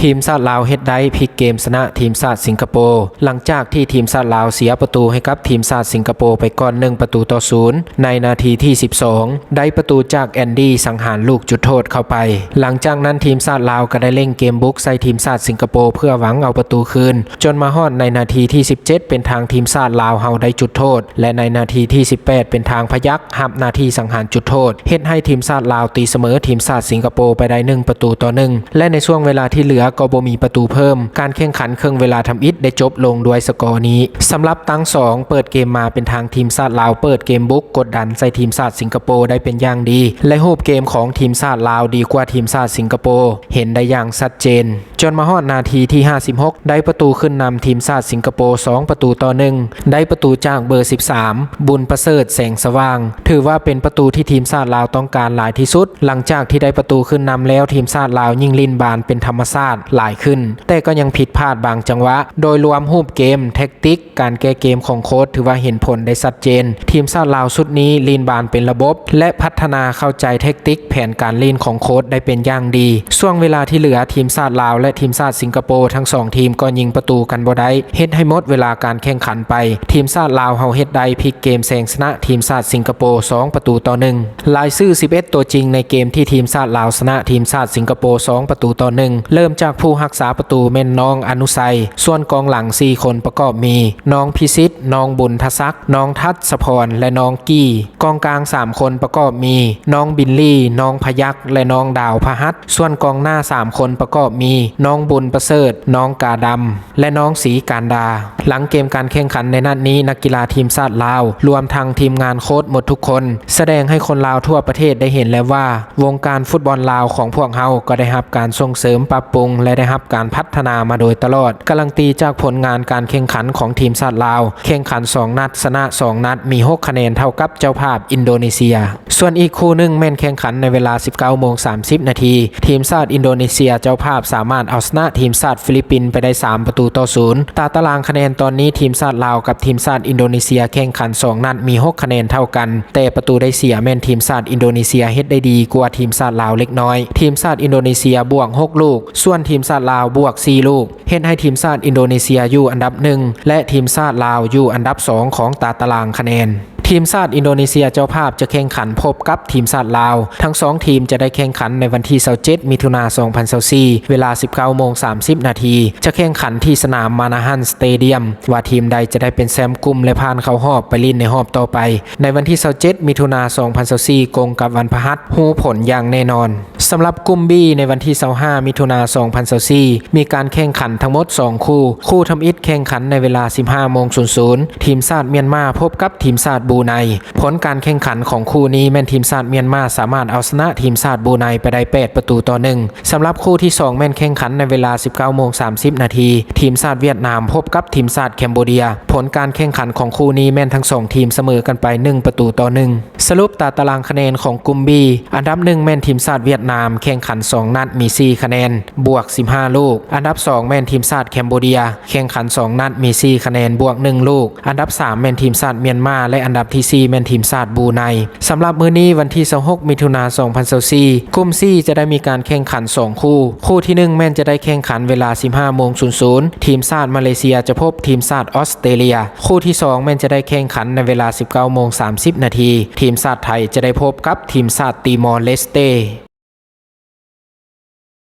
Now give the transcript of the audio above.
ทีมชาติลาวเฮ็ดได้พลิกเกมชนะทีมชาติสิงคโปร์หลังจากที่ทีมชาติลาวเสียประตูให้กับทีมชาติสิงคโปร์ไปก่อน1-0ในนาทีที่12ได้ประตูจากแอนดี้สังหารลูกจุดโทษเข้าไปหลังจากนั้นทีมชาติลาวก็ได้เล่นเกมบุกใส่ทีมชาติสิงคโปร์เพื่อหวังเอาประตูคืนจนมาฮอดในนาทีที่17เป็นทางทีมชาติลาวเฮาได้จุดโทษและในนาทีที่18เป็นทางพยัคฆ์รับหน้าที่สังหารจุดโทษเฮ็ดให้ทีมชาติลาวตีเสมอทีมชาติสิงคโปร์ไปได้1-1และในช่วงเวลาที่เหลือก็บ่มีประตูเพิ่มการแข่งขันครึ่งเวลาทำอิฐได้จบลงด้วยสกอร์นี้สำหรับตั้ง2เปิดเกมมาเป็นทางทีมชาติลาวเปิดเกมบุกกดดันใส่ทีมชาติสิงคโปร์ได้เป็นอย่างดีและรูปเกมของทีมชาติลาวดีกว่าทีมชาติสิงคโปร์เห็นได้อย่างชัดเจนจนมาฮอดนาทีที่56ได้ประตูขึ้นนำทีมชาติสิงคโปร์2-1ได้ประตูจากเบอร์13บุญประเสริฐแสงสว่างถือว่าเป็นประตูที่ทีมชาติลาวต้องการหลายที่สุดหลังจากที่ได้ประตูขึ้นนำแล้วทีมชาติลาวยิ่งลิ้นบานเป็นธรรมชาติหลายขึ้นแต่ก็ยังผิดพลาดบางจังหวะโดยรวมรูปเกมแท็กติกการแก้เกมของโค้ชถือว่าเห็นผลได้ชัดเจนทีมชาติลาวชุดนี้ลีนบานเป็นระบบและพัฒนาเข้าใจแท็กติกแผนการเล่นของโค้ชได้เป็นอย่างดีช่วงเวลาที่เหลือทีมชาติลาวและทีมชาติสิงคโปร์ทั้ง2ทีมก็ยิงประตูกันบ่ได้เฮ็ดให้หมดเวลาการแข่งขันไปทีมชาติลาวเฮาเฮ็ดได้พลิกเกมแซงชนะทีมชาติสิงคโปร์2-1รายชื่อ11ตัวจริงในเกมที่ทีมชาติลาวชนะทีมชาติสิงคโปร์2-1เริ่มจากผู้รักษาประตูแม่นน้องอนุสัยส่วนกองหลัง4คนประกอบมีน้องพิสิทธิ์น้องบุญทศักดิ์น้องทัศพรและน้องกี้กองกลาง3คนประกอบมีน้องบิลลี่น้องพยัคฆ์และน้องดาวพหัสส่วนกองหน้า3คนประกอบมีน้องบุญประเสริฐน้องกาดำและน้องศรีการดาหลังเกมการแข่งขันในนัดนี้นักกีฬาทีมชาติลาวรวมทั้งทีมงานโค้ชหมดทุกคนแสดงให้คนลาวทั่วประเทศได้เห็นแล้วว่าวงการฟุตบอลลาวของพวกเฮาก็ได้รับการส่งเสริมปรับปรุงและได้รับการพัฒนามาโดยตลอดการันตีจากผลงานการแข่งขันของทีมชาติลาวแข่งขัน2นัดชนะ2นัดมี6คะแนนเท่ากับเจ้าภาพอินโดนีเซียส่วนอีกคู่หนึ่งแม่นแข่งขันในเวลา 19:30 นาทีทีมชาติอินโดนีเซียเจ้าภาพสามารถเอาชนะทีมชาติฟิลิปปินส์ไปได้3-0ตารางคะแนนตอนนี้ทีมชาติลาวกับทีมชาติอินโดนีเซียแข่งขัน2นัดมี6คะแนนเท่ากันแต่ประตูได้เสียแม่นทีมชาติอินโดนีเซียเฮ็ดได้ดีกว่าทีมชาติลาวเล็กน้อยทีมชาติอินโดนีเซียบวก6ลูกส่วนทีมชาติลาวบวก4ลูกเฮ็ดให้ทีมชาติอินโดนีเซียอยู่อันดับ1และทีมชาติลาวอยู่อันดับ2ของตารางคะแนนทีมชาติอินโดนีเซียเจ้าภาพจะแข่งขันพบกับทีมชาติลาวทั้ง2ทีมจะได้แข่งขันในวันที่27มิถุนายน2024เวลา 19:30 นาทีจะแข่งขันที่สนามมานาฮันสเตเดียมว่าทีมใดจะได้เป็นแชมป์กลุ่มและผ่านเข้ารอบไปลุ้นในรอบต่อไปในวันที่27มิถุนายน2024กงกับวันพฤหัสฮู้ผลอย่างแน่นอนสำหรับกลุ่ม B ในวันที่25มิถุนายน2024มีการแข่งขันทั้งหมด2คู่ทำอิฐแข่งขันในเวลา 15:00 ทีมชาติเมียนมาพบกับทีมชาติบรูไนผลการแข่งขันของคู่นี้แม่นทีมชาติเมียนมาสามารถเอาชนะทีมชาติบรูไนไปได้8-1สำหรับคู่ที่2แม่นแข่งขันในเวลา 19:30 นาทีทีมชาติเวียดนามพบกับทีมชาติแคนเบเดียผลการแข่งขันของคู่นี้แม่นทั้ง2ทีมเสมอกันไป1-1สรุปตารางคะแนนของกลุ่ม B อันดับ1แม่นทีมชาติเวียดนามแข่งขัน2นัดมี4คะแนนบวก15ลูกอันดับ2แม่นทีมชาติแคนเบเดียแข่งขัน2นัดมี4คะแนนบวก1ลูกอันดับ3แม่นทีมชาติเมียนมาและอันดับที่4แม่นทีมชาติบรูไนสำหรับมื้อนี้วันที่26มิถุนายน2024กลุ่ม C จะได้มีการแข่งขัน2คู่ที่1แม่นจะได้แข่งขันเวลา 15:00 ทีมชาติมาเลเซียจะพบทีมชาติออสเตรเลียคู่ที่2แม่นจะได้แข่งขันในเวลา 19:30 นาทีทีมชาติไทยจะได้พบกับทีมชาติติมอร์เลสเต